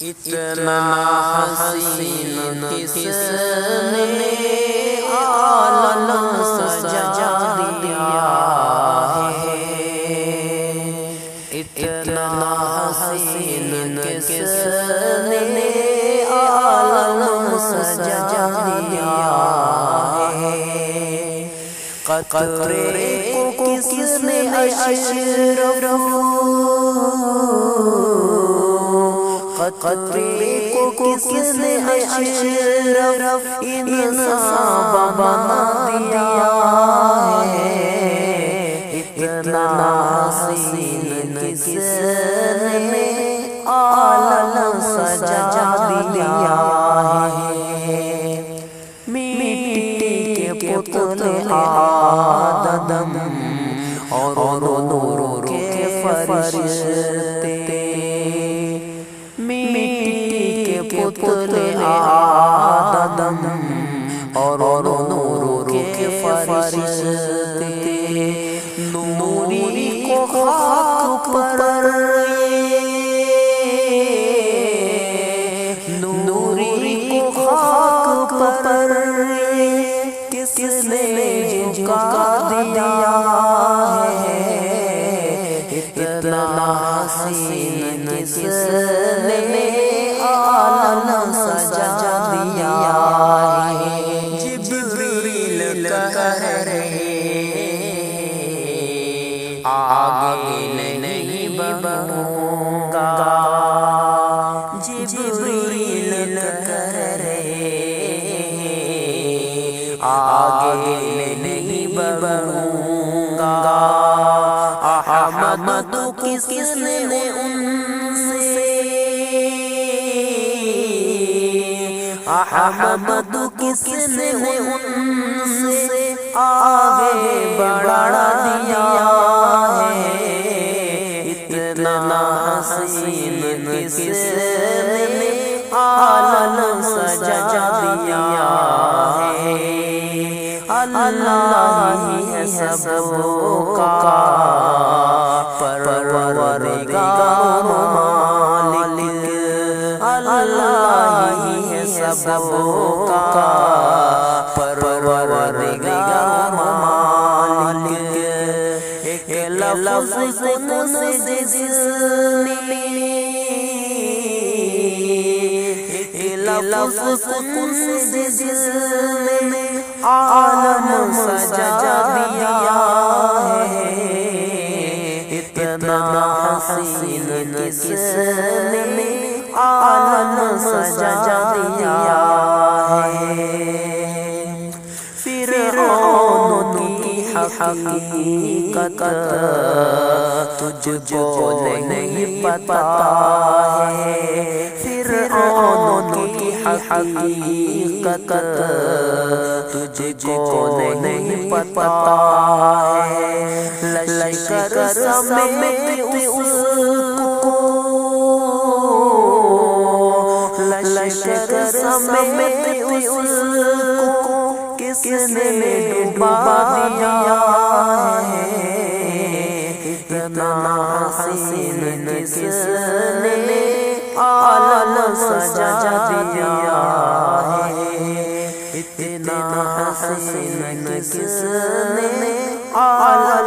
اتنا حسین کس نے عالم سجا دیا ہے، اتنا حسین کس نے عالم سجا دیا ہے، قطرے کو کس نے اشرف، قطرے کو کس نے اشرف انسان بنا دیا ہے، اتنا حسین کس نے عالم سجا دیا ہے، مٹی کے پتلے آدم اور نور کے فرشتے، مٹی کے پتلے آدم اور نور کے فرشتے، نوری کو خاک پر نوری کو خاک پر کس نے جھکا دیا ہے، اتنا حسین کس نے عالم سجا دیا ہے، جبریل کہہ رہے آگے نہیں بڑھوں گا، جبریل کہہ رہے آگے نہیں بڑھوں گا، احمد کس نے ان سے، احمد کس نے ان سے آگے بڑھا دیا ہے، اتنا حسین کس نے عالم سجا دیا ہے، اللہ ہی ہے سب کا پروردگار و مالک، اللہ ہی ہے سب کا پروردگار و مالک، ایک لفظ سے لفظ نے عالم سجا دیا ہے، اتنا حسین کس نے عالم سجا دیا ہے، فرعون کی حقیقت تجھ کو نہیں پتا ہے، فرعون کی حقیقت تجھ کو نہیں پتا ہے، لشکر سمیت اس کو، لشکر سمیت اس کو کس نے ڈوبا دیا ہے، اتنا حسین کس نے عالم سجا دیا ہے، اتنا حسین کس نے عالم